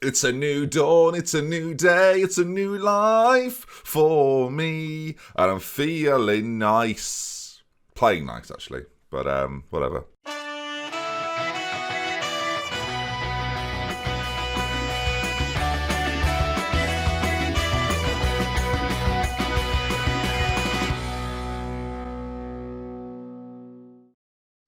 It's a new dawn, it's a new day, it's a new life for me, and I'm feeling nice. Playing nice, actually, but whatever.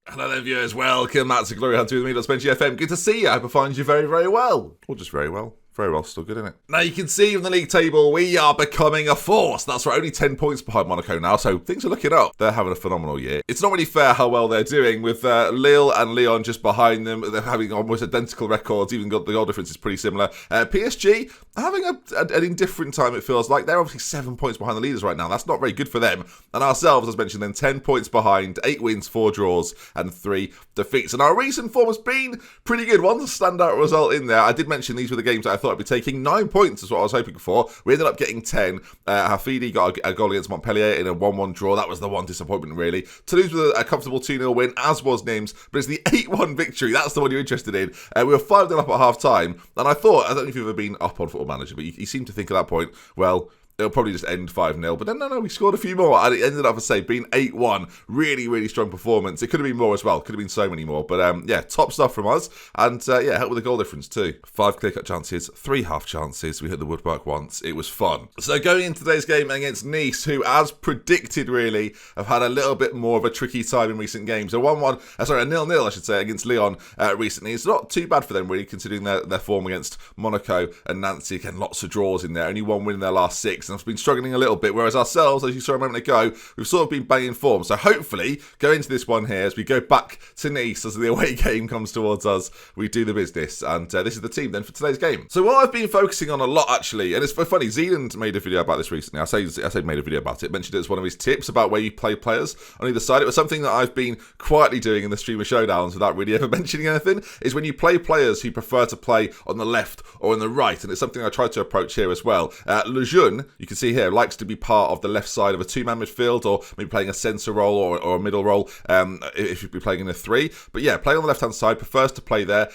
Hello there, viewers. Welcome back to Glory Hunter with me, DoctorBenjyFM. Good to see you. I hope I find you very, very well. Or just very well. Very well, still good, isn't it? Now, you can see from the league table, we are becoming a force. That's right, only 10 points behind Monaco now, so things are looking up. They're having a phenomenal year. It's not really fair how well they're doing, with Lille and Lyon just behind them. They're having almost identical records, even got the goal difference is pretty similar. PSG having an indifferent time, it feels like. They're obviously 7 points behind the leaders right now. That's not very good for them. And ourselves, as mentioned, then 10 points behind, 8 wins, 4 draws, and 3 defeats. And our recent form has been pretty good. One's a standout result in there. I did mention these were the games that I thought I'd be taking. 9 points is what I was hoping for. We ended up getting 10. Hafidi got a goal against Montpellier in a 1-1 draw. That was the one disappointment, really. Toulouse with a comfortable 2-0 win, as was Nims. But it's the 8-1 victory. That's the one you're interested in. We were 5-0 up at half-time. And I thought, I don't know if you've ever been up on Football Manager, but you seem to think at that point, well, it'll probably just end 5-0. But no, we scored a few more. And it ended up, as I say, being 8-1. Really, really strong performance. It could have been more as well. Could have been so many more. But yeah, top stuff from us. And yeah, helped with the goal difference too. 5 clear-cut chances, 3 half chances. We hit the woodwork once. It was fun. So going into today's game against Nice, who, as predicted, really, have had a little bit more of a tricky time in recent games. A 0-0, I should say, against Lyon recently. It's not too bad for them, really, considering their form against Monaco and Nancy. Again, lots of draws in there. Only 1 win in their last 6. And I've been struggling a little bit, whereas ourselves, as you saw a moment ago, we've sort of been banging form. So hopefully, go into this one here, as we go back to Nice, as the away game comes towards us, we do the business. And this is the team then for today's game. So what I've been focusing on a lot, actually, and it's funny, Zealand made a video about this recently. I say made a video about it, mentioned it as one of his tips about where you play players on either side. It was something that I've been quietly doing in the streamer showdowns without really ever mentioning anything, is when you play players who prefer to play on the left or on the right. And it's something I tried to approach here as well. Lejeune, you can see here, likes to be part of the left side of a 2-man midfield, or maybe playing a centre role or a middle role if you'd be playing in a 3. But yeah, playing on the left-hand side, prefers to play there.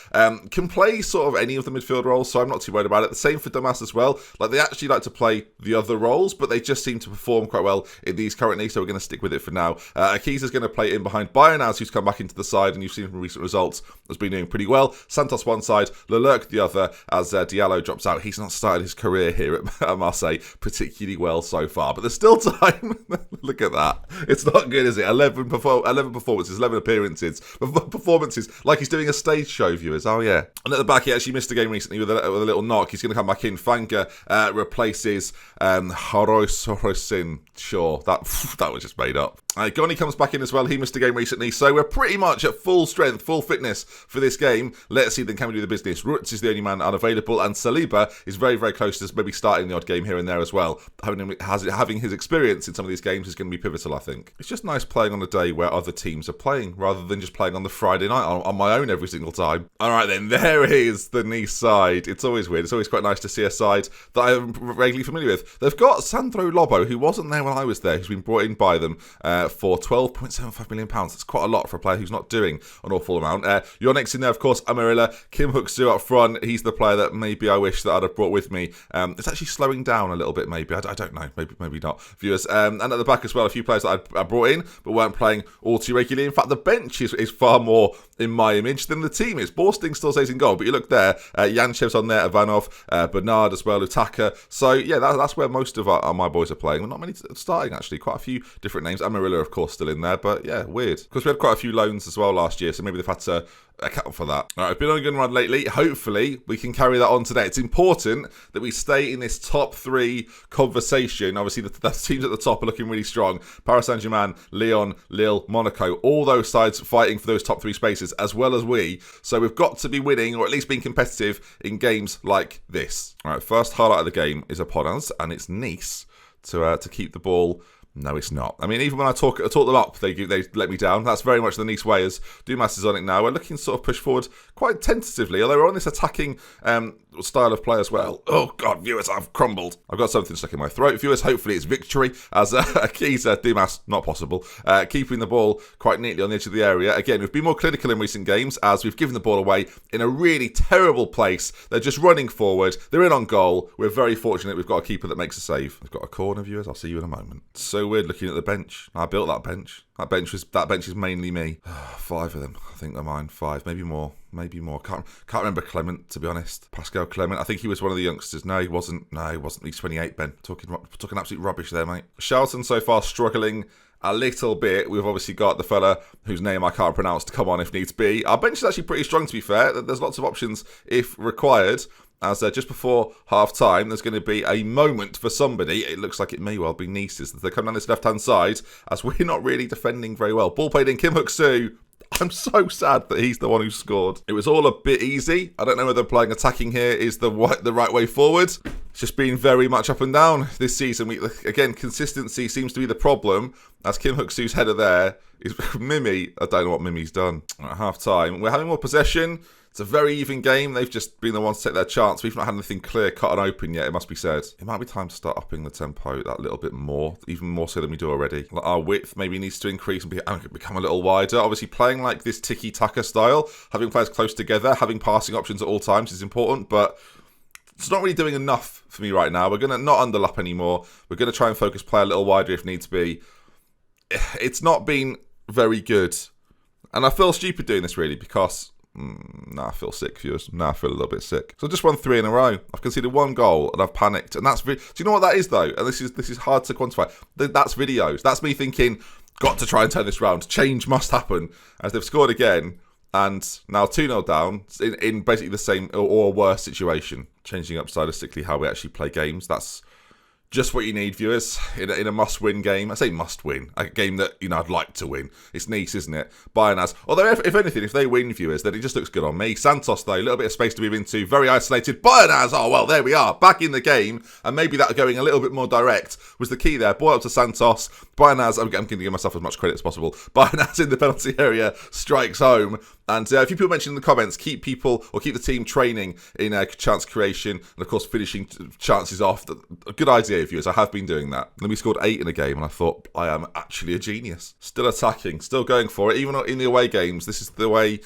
Can play sort of any of the midfield roles, so I'm not too worried about it. The same for Damas as well. Like, they actually like to play the other roles, but they just seem to perform quite well in these currently, so we're going to stick with it for now. Akiza's going to play in behind Bayernaz, who's come back into the side, and you've seen from recent results, has been doing pretty well. Santos one side, Leclerc the other, as Diallo drops out. He's not started his career here at Marseille particularly well so far, but there's still time. Look at that. It's not good, is it? 11 performances, 11 appearances. Performances like he's doing a stage show, viewers. Oh, yeah. And at the back, he actually missed a game recently with a little knock. He's going to come back in. Fanga replaces Horosin. Sure, that was just made up. Goni comes back in as well. He missed a game recently, so we're pretty much at full strength, full fitness for this game. Let's see, then, can we do the business? Rutz is the only man unavailable, and Saliba is very, very close to maybe starting the odd game here and there as well. Having his experience in some of these games is going to be pivotal, I think. It's just nice playing on a day where other teams are playing, rather than just playing on the Friday night on my own every single time. All right, then, there is the Nice side. It's always weird. It's always quite nice to see a side that I'm regularly familiar with. They've got Sandro Lobo, who wasn't there when I was there, who's been brought in by them for £12.75 million. That's quite a lot for a player who's not doing an awful amount. You're next in there, of course, Amarilla. Kim Hook-Soo up front. He's the player that maybe I wish that I'd have brought with me. It's actually slowing down a little bit, maybe. I don't know. Maybe not, viewers. And at the back as well, a few players that I brought in, but weren't playing all too regularly. In fact, the bench is far more in my image than the team is. Borsting still stays in goal, but you look there, Yanchev's on there, Ivanov, Bernard as well, Utaka. So, yeah, that's where most of my boys are playing. Well, not many starting, actually. Quite a few different names. Amarilla, of course, still in there, but yeah, weird. Because we had quite a few loans as well last year, so maybe they've had to account for that. All right, I've been on a good run lately. Hopefully, we can carry that on today. It's important that we stay in this top 3 conversation. Obviously, the teams at the top are looking really strong. Paris Saint-Germain, Lyon, Lille, Monaco, all those sides fighting for those top 3 spaces, as well as we. So we've got to be winning, or at least being competitive in games like this. All right, first highlight of the game is upon us, and it's Nice to keep the ball No, it's not. I mean, even when I talk them up, they let me down. That's very much the Nice way, as Dumas is on it now. We're looking to sort of push forward quite tentatively, although we're on this attacking style of play as well. Oh, God, viewers, I've crumbled. I've got something stuck in my throat. Viewers, hopefully it's victory, as Akiza, Dumas, not possible, keeping the ball quite neatly on the edge of the area. Again, we've been more clinical in recent games, as we've given the ball away in a really terrible place. They're just running forward. They're in on goal. We're very fortunate we've got a keeper that makes a save. We've got a corner, viewers. I'll see you in a moment. So weird looking at the bench. I built that bench. That bench is mainly me. 5 of them. I think they're mine. 5, maybe more. Can't remember Clement, to be honest. Pascal Clement. I think he was one of the youngsters. No, he wasn't. He's 28, Ben. Talking absolute rubbish there, mate. Charlton so far struggling a little bit. We've obviously got the fella whose name I can't pronounce to come on if needs be. Our bench is actually pretty strong, to be fair. There's lots of options if required. As just before half-time, there's going to be a moment for somebody. It looks like it may well be Nice's. They come down this left-hand side, as we're not really defending very well. Ball played in, Kim Huk-soo. I'm so sad that he's the one who scored. It was all a bit easy. I don't know whether playing attacking here is the right way forward. It's just been very much up and down this season. Again, consistency seems to be the problem. As Kim Huk-soo's header there is Mimi. I don't know what Mimi's done. At half-time, we're having more possession. It's a very even game. They've just been the ones to take their chance. We've not had anything clear, cut and open yet, it must be said. It might be time to start upping the tempo that little bit more, even more so than we do already. Like our width maybe needs to increase and become a little wider. Obviously, playing like this tiki-taka style, having players close together, having passing options at all times is important, but it's not really doing enough for me right now. We're going to not underlap anymore. We're going to try and focus play a little wider if needs be. It's not been very good. And I feel stupid doing this, really, because I feel sick, viewers. I feel a little bit sick. So I just won 3 in a row. I've conceded 1 goal and I've panicked. And do you know what that is, though? And this is hard to quantify. That's videos. That's me thinking, got to try and turn this round. Change must happen. As they've scored again. And now 2-0 down in basically the same or worse situation. Changing up stylistically how we actually play games. That's just what you need, viewers, in a must-win game. I say must-win, a game that, I'd like to win. It's Nice, isn't it? Bayernaz. Although, if anything, if they win, viewers, then it just looks good on me. Santos, though, a little bit of space to move into. Very isolated. Bayernaz, oh, well, there we are. Back in the game. And maybe that going a little bit more direct was the key there. Ball up to Santos. Bayernaz, I'm going to give myself as much credit as possible. Bayernaz in the penalty area strikes home. And a few people mentioned in the comments, keep the team training in chance creation and, of course, finishing chances off. A good idea, viewers. I have been doing that. Then we scored 8 in a game, and I thought, I am actually a genius. Still attacking, still going for it. Even in the away games, this is the way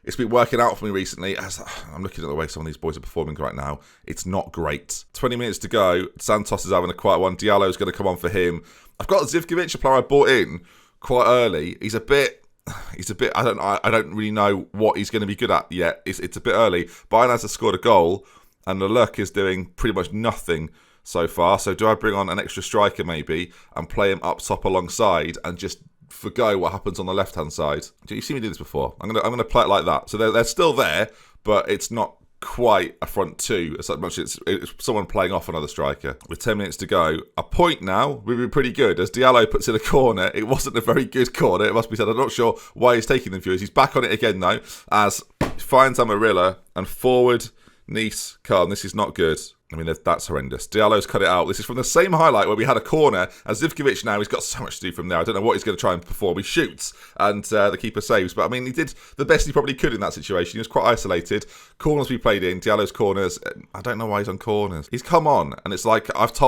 it's been working out for me recently. As I'm looking at the way some of these boys are performing right now, it's not great. 20 minutes to go. Santos is having a quiet one. Diallo's going to come on for him. I've got Zivkovic, a player I bought in quite early. He's a bit. I don't really know what he's going to be good at yet. It's a bit early. Bayernaz has scored a goal, and the Lurk is doing pretty much nothing so far. So do I bring on an extra striker maybe and play him up top alongside and just forgo what happens on the left hand side? You've seen me do this before. I'm gonna play it like that. So they're still there, but it's not quite a front two as much as it's someone playing off another striker. With 10 minutes to go, a point now we've been pretty good as Diallo puts in a corner. It wasn't a very good corner, it must be said. I'm not sure why he's taking them, viewers. He's back on it again though, as finds Amarilla and forward Nice. Carl, this is not good. I mean, that's horrendous. Diallo's cut it out. This is from the same highlight where we had a corner. And Zivkovic now, he's got so much to do from there. I don't know what he's going to try and perform. He shoots and the keeper saves. But, I mean, he did the best he probably could in that situation. He was quite isolated. Corners we played in. Diallo's corners. I don't know why he's on corners. He's come on. And it's like, I've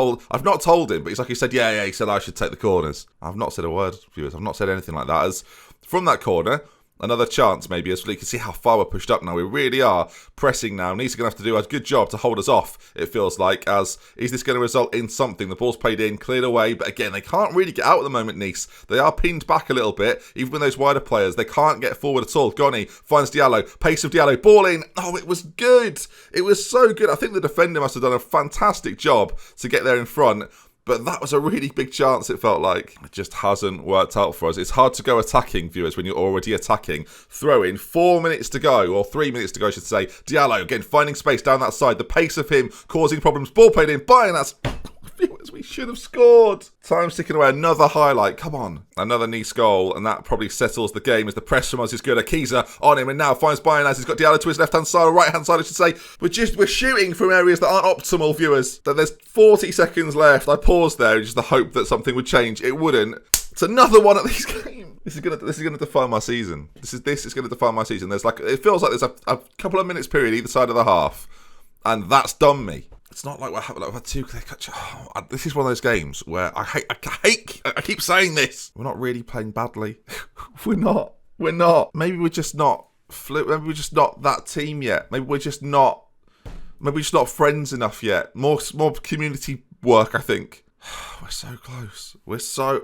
not told him. But it's like he said, yeah, he said I should take the corners. I've not said a word, viewers. I've not said anything like that. As from that corner, another chance maybe, as we can see how far we're pushed up now. We really are pressing now. Nice are going to have to do a good job to hold us off, it feels like, as is this going to result in something? The ball's played in, cleared away, but again, they can't really get out at the moment, Nice. They are pinned back a little bit, even with those wider players. They can't get forward at all. Goni finds Diallo, pace of Diallo, ball in. Oh, it was good. It was so good. I think the defender must have done a fantastic job to get there in front. But that was a really big chance, it felt like. It just hasn't worked out for us. It's hard to go attacking, viewers, when you're already attacking. Throw in, 4 minutes to go, or 3 minutes to go, I should say. Diallo, again, finding space down that side. The pace of him causing problems. Ball played in, Bayernaz. Viewers, We should have scored. Time's ticking away. Another highlight. Come on. Another Nice goal. And that probably settles the game as the press from us is good. Akiza on him and now finds Bayern as he's got Diallo to his left-hand side or right-hand side, I should say. We're shooting from areas that aren't optimal, viewers. That there's 40 seconds left. I paused there just to hope that something would change. It wouldn't. It's another one of these games. This is gonna define my season. This is gonna define my season. It feels like there's a couple of minutes period either side of the half, and that's done me. It's not like we're having two clear cuts. This is one of those games where I keep saying this. We're not really playing badly. We're not. Maybe we're just not maybe we're just not that team yet. Maybe we're just not friends enough yet. More community work, I think. We're so close.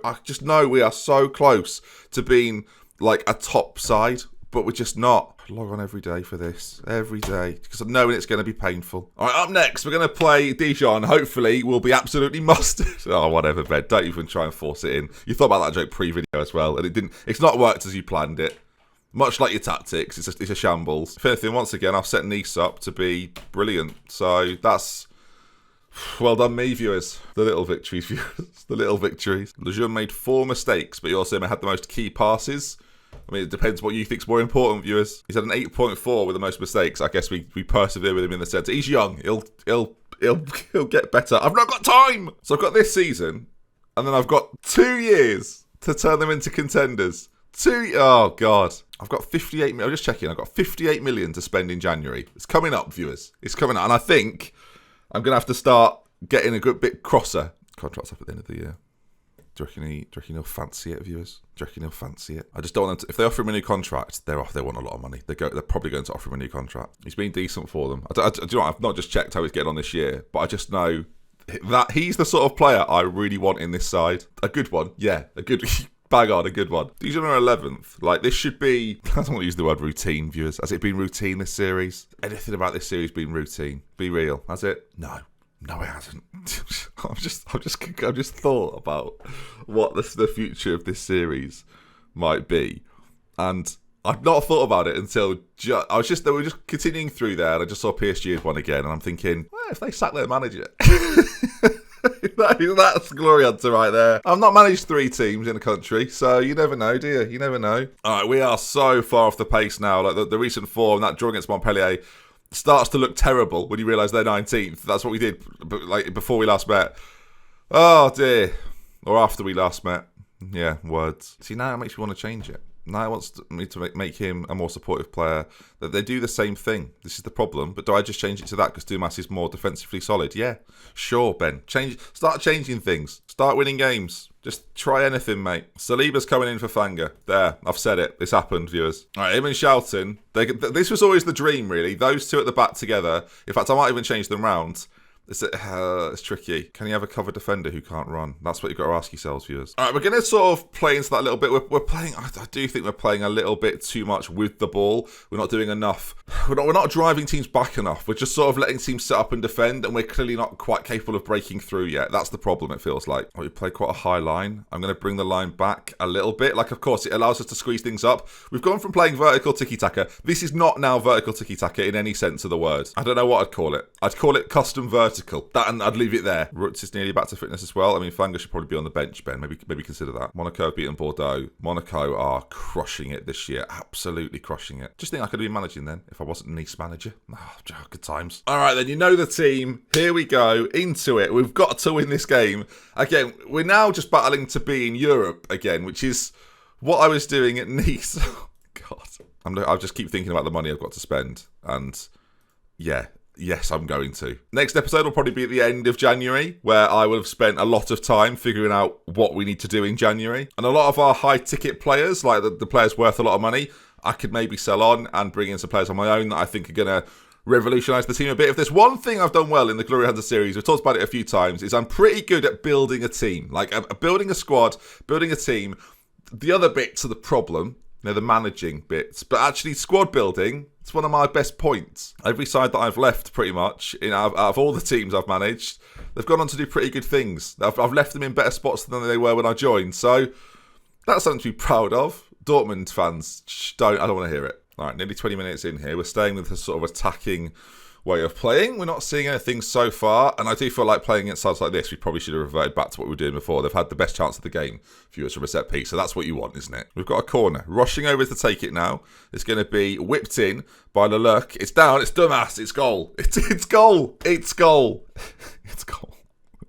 I just know we are so close to being like a top side, but we're just not. I log on every day for this. Every day. Because I'm knowing it's going to be painful. All right, up next, we're going to play Dijon. Hopefully, we'll be absolutely mustard. Oh, whatever, Ben. Don't even try and force it in. You thought about that joke pre-video as well, and it didn't. It's not worked as you planned it. Much like your tactics, it's a shambles. If anything, once again, I've set Nice up to be brilliant. So that's... Well done me, viewers. The little victories, viewers. The little victories. Dijon made 4 mistakes, but he also had the most key passes. I mean, it depends what you think's more important, viewers. He's had an 8.4 with the most mistakes. I guess we persevere with him in the centre. He's young. He'll get better. I've not got time. So I've got this season, and then I've got 2 years to turn them into contenders. Oh, God. I've got 58 million. I'm just checking. I've got 58 million to spend in January. It's coming up, viewers. It's coming up. And I think I'm going to have to start getting a good bit crosser. Contract's up at the end of the year. Do you reckon he'll fancy it, viewers? Do you reckon he'll fancy it? I just don't want them to... If they offer him a new contract, they want a lot of money. They're probably going to offer him a new contract. He's been decent for them. Do you know what? I've not just checked how he's getting on this year, but I just know that he's the sort of player I really want in this side. A good one. Yeah, a good... Bang on, a good one. These are 11th. Like, this should be... I don't want to use the word routine, viewers. Has it been routine, this series? Anything about this series been routine? Be real. Has it? No, it hasn't. I've just thought about what the future of this series might be, and I've not thought about it until they were just continuing through there, and I just saw PSG had won again, and I'm thinking, well, if they sack their manager, that's glory hunter right there. I've not managed 3 teams in a country, so you never know, do you? You never know. All right, we are so far off the pace now. Like the recent form, that draw against Montpellier starts to look terrible when you realise they're 19th. That's what we did like before we last met. Oh dear. Or after we last met. Yeah, words. See, now it makes me want to change it. Now it wants me to make him a more supportive player. That they do the same thing. This is the problem. But do I just change it to that because Dumas is more defensively solid? Yeah, sure, Ben. Start changing things. Start winning games. Just try anything, mate. Saliba's coming in for Fanga. There, I've said it. This happened, viewers. All right, him and Shelton. This was always the dream, really. Those two at the back together. In fact, I might even change them round. It's tricky. Can you have a cover defender who can't run? That's what you've got to ask yourselves, viewers. All right, we're going to sort of play into that a little bit. We're playing... I do think we're playing a little bit too much with the ball. We're not doing enough. We're not driving teams back enough. We're just sort of letting teams set up and defend, and we're clearly not quite capable of breaking through yet. That's the problem, it feels like. We play quite a high line. I'm going to bring the line back a little bit. Like, of course, it allows us to squeeze things up. We've gone from playing vertical tiki-taka. This is not now vertical tiki-taka in any sense of the word. I don't know what I'd call it. I'd call it custom vertical. That, and I'd leave it there. Rutz is nearly back to fitness as well. I mean, Fanga should probably be on the bench, Ben. Maybe consider that. Monaco have beaten Bordeaux. Monaco are crushing it this year. Absolutely crushing it. Just think I could have been managing then if I wasn't Nice manager. Oh, good times. All right, then. You know the team. Here we go. Into it. We've got to win this game. Again, we're now just battling to be in Europe again, which is what I was doing at Nice. Oh, God. I just keep thinking about the money I've got to spend. And, yeah. Yes, I'm going to. Next episode will probably be at the end of January, where I will have spent a lot of time figuring out what we need to do in January. And a lot of our high-ticket players, like the players worth a lot of money, I could maybe sell on and bring in some players on my own that I think are going to revolutionise the team a bit. If there's one thing I've done well in the Glory Hunter series, we've talked about it a few times, is I'm pretty good at building a team. Like, building a squad, building a team. The other bits are the problem. The managing bits. But actually, squad building, it's one of my best points. Every side that I've left, pretty much, out of all the teams I've managed, they've gone on to do pretty good things. I've left them in better spots than they were when I joined. So, that's something to be proud of. Dortmund fans, I don't want to hear it. All right, nearly 20 minutes in here. We're staying with the sort of attacking way of playing. We're not seeing anything so far, and I do feel like playing against sides like this, we probably should have reverted back to what we were doing before. They've had the best chance of the game, viewers, from a set piece, so that's what you want, isn't it? We've got a corner. Rushing over to take it now. It's going to be whipped in by Lelurk. It's down. It's dumbass. It's goal. It's goal. It's goal. It's goal.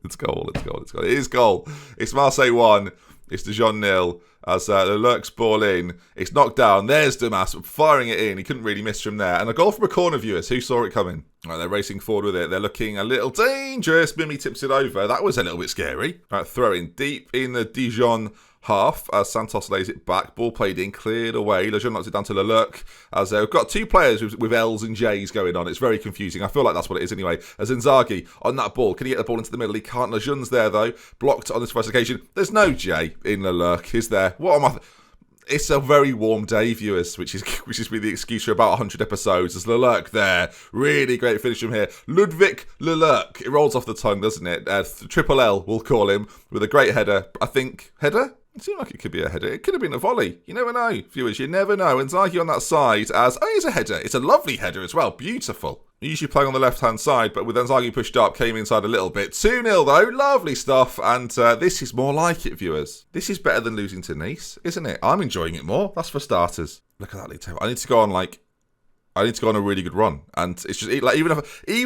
It's goal. It's goal. It's goal. It is goal. It's Marseille 1. It's Dijon 0. As Lelurk's ball in, it's knocked down. There's Dumas firing it in. He couldn't really miss from there. And a goal from a corner, viewers. Who saw it coming? Right, they're racing forward with it. They're looking a little dangerous. Mimi tips it over. That was a little bit scary. Right, throw in deep in the Dijon half as Santos lays it back. Ball played in, cleared away. Lejeune knocks it down to Lelurk. As we've got two players with L's and J's going on. It's very confusing. I feel like that's what it is anyway. As Inzaghi on that ball. Can he get the ball into the middle? He can't. Lejeune's there though. Blocked on this first occasion. There's no J in Lelurk, is there? What am I... It's a very warm day, viewers, which has been the excuse for about 100 episodes. There's Lelurk there. Really great finish from here. Ludwig Lelurk. It rolls off the tongue, doesn't it? Triple L, we'll call him, with a great header. I think... Header? It seemed like it could be a header. It could have been a volley. You never know, viewers. You never know. Inzaghi on that side as... Oh, it's a header. It's a lovely header as well. Beautiful. Usually playing on the left-hand side, but with Inzaghi pushed up, came inside a little bit. 2-0 though. Lovely stuff. And this is more like it, viewers. This is better than losing to Nice, isn't it? I'm enjoying it more. That's for starters. Look at that league table. I need to go on a really good run. And it's just like even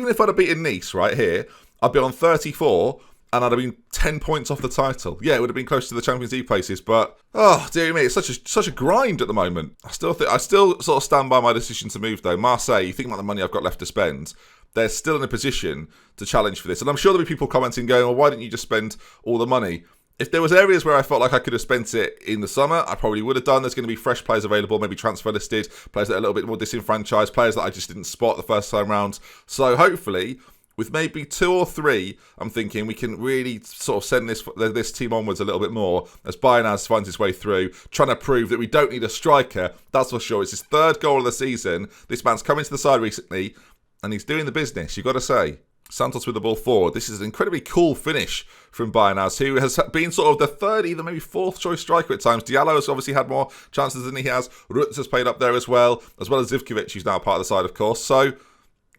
if I'd have beaten Nice right here, I'd be on 34 and I'd have been 10 points off the title. Yeah, it would have been close to the Champions League places, but oh dear me, it's such a grind at the moment. I still sort of stand by my decision to move though. Marseille, you think about the money I've got left to spend, they're still in a position to challenge for this. And I'm sure there'll be people commenting going, well, why didn't you just spend all the money? If there was areas where I felt like I could have spent it in the summer, I probably would have done. There's going to be fresh players available, maybe transfer listed, players that are a little bit more disenfranchised, players that I just didn't spot the first time round. So hopefully, with maybe 2 or 3, I'm thinking we can really sort of send this team onwards a little bit more as Bayernaz finds his way through, trying to prove that we don't need a striker. That's for sure. It's his 3rd goal of the season. This man's come into the side recently, and he's doing the business, you've got to say. Santos with the ball forward. This is an incredibly cool finish from Bayernaz, who has been sort of the 3rd, even maybe 4th choice striker at times. Diallo has obviously had more chances than he has. Rutz has played up there as well as Zivkovic, who's now part of the side, of course. So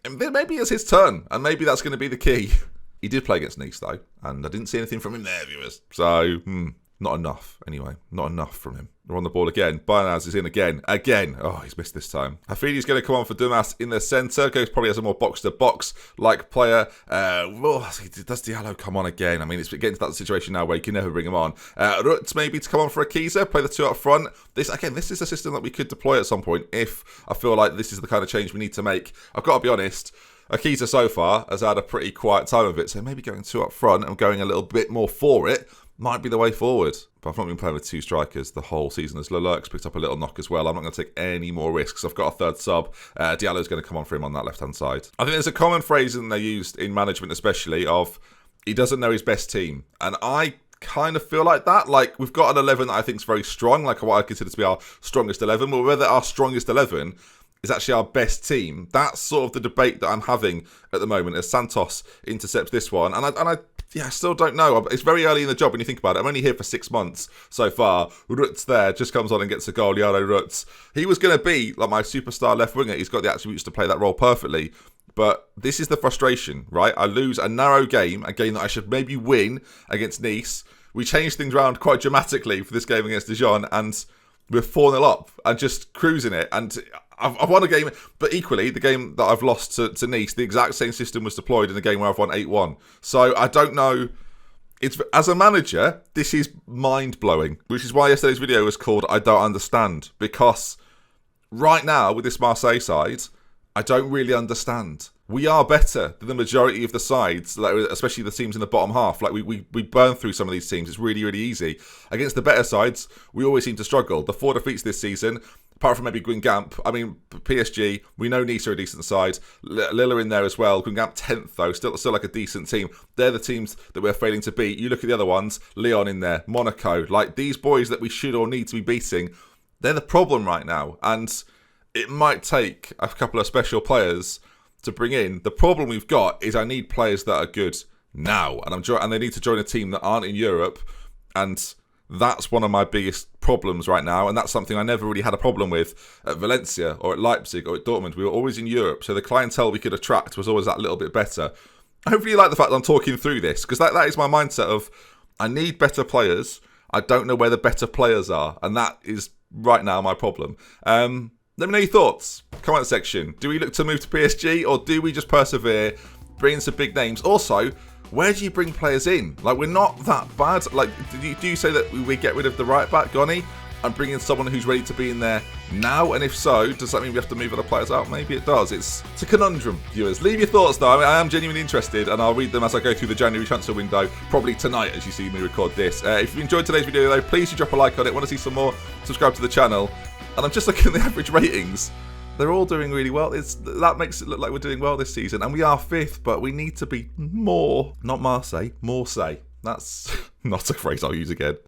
maybe it's his turn, and maybe that's going to be the key. He did play against Nice, though, and I didn't see anything from him there, viewers. So, not enough, anyway. Not enough from him. We're on the ball again. Bayernaz is in again. Oh, he's missed this time. Hafidi's going to come on for Dumas in the centre. Goes probably as a more box-to-box-like player. Does Diallo come on again? I mean, it's getting to that situation now where you can never bring him on. Rutz maybe to come on for Akiza. Play the 2 up front. This is a system that we could deploy at some point if I feel like this is the kind of change we need to make. I've got to be honest. Akiza so far has had a pretty quiet time of it, so maybe going 2 up front and going a little bit more for it might be the way forward. But I've not been playing with 2 strikers the whole season, as Lelurk's picked up a little knock as well. I'm not going to take any more risks. I've got a 3rd sub. Diallo's going to come on for him on that left-hand side. I think there's a common phrase that they used in management especially of, he doesn't know his best team. And I kind of feel like that. Like, we've got an 11 that I think is very strong, like what I consider to be our strongest 11. But whether our strongest 11 is actually our best team, that's sort of the debate that I'm having at the moment as Santos intercepts this one. And I still don't know. It's very early in the job when you think about it. I'm only here for 6 months so far. Rutz there just comes on and gets a goal. Yaro Rutz. He was going to be like my superstar left winger. He's got the attributes to play that role perfectly. But this is the frustration, right? I lose a narrow game, a game that I should maybe win against Nice. We changed things around quite dramatically for this game against Dijon, and we're 4-0 up and just cruising it. And I've won a game, but equally, the game that I've lost to Nice, the exact same system was deployed in a game where I've won 8-1. So I don't know. As a manager, this is mind-blowing, which is why yesterday's video was called I Don't Understand. Because right now, with this Marseille side, I don't really understand. We are better than the majority of the sides, especially the teams in the bottom half. Like we burn through some of these teams. It's really, really easy. Against the better sides, we always seem to struggle. The 4 defeats this season, apart from maybe Guingamp, I mean, PSG, we know Nice are a decent side. Lille in there as well. Guingamp 10th, though, still like a decent team. They're the teams that we're failing to beat. You look at the other ones, Lyon in there, Monaco. Like, these boys that we should or need to be beating, they're the problem right now. And it might take a couple of special players to bring in. The problem we've got is I need players that are good now. And they need to join a team that aren't in Europe. And That's one of my biggest problems right now, and that's something I never really had a problem with at Valencia or at Leipzig or at Dortmund. We were always in Europe, so the clientele we could attract was always that little bit better. I hopefully you like the fact that I'm talking through this, because that is my mindset of, I need better players. I don't know where the better players are, and that is right now my problem. Let me know your thoughts. Comment section. Do we look to move to PSG, or do we just persevere, bring in some big names? Also, where do you bring players in? Like, we're not that bad. Like, do you say that we get rid of the right back, Goni, and bring in someone who's ready to be in there now? And if so, does that mean we have to move other players out? Maybe it does. It's a conundrum, viewers. Leave your thoughts, though. I mean, I am genuinely interested, and I'll read them as I go through the January transfer window, probably tonight, as you see me record this. If you enjoyed today's video, though, please do drop a like on it. Want to see some more? Subscribe to the channel. And I'm just looking at the average ratings. They're all doing really well. That makes it look like we're doing well this season. And we are 5th, but we need to be more. Not Marseille, Marseille. That's not a phrase I'll use again.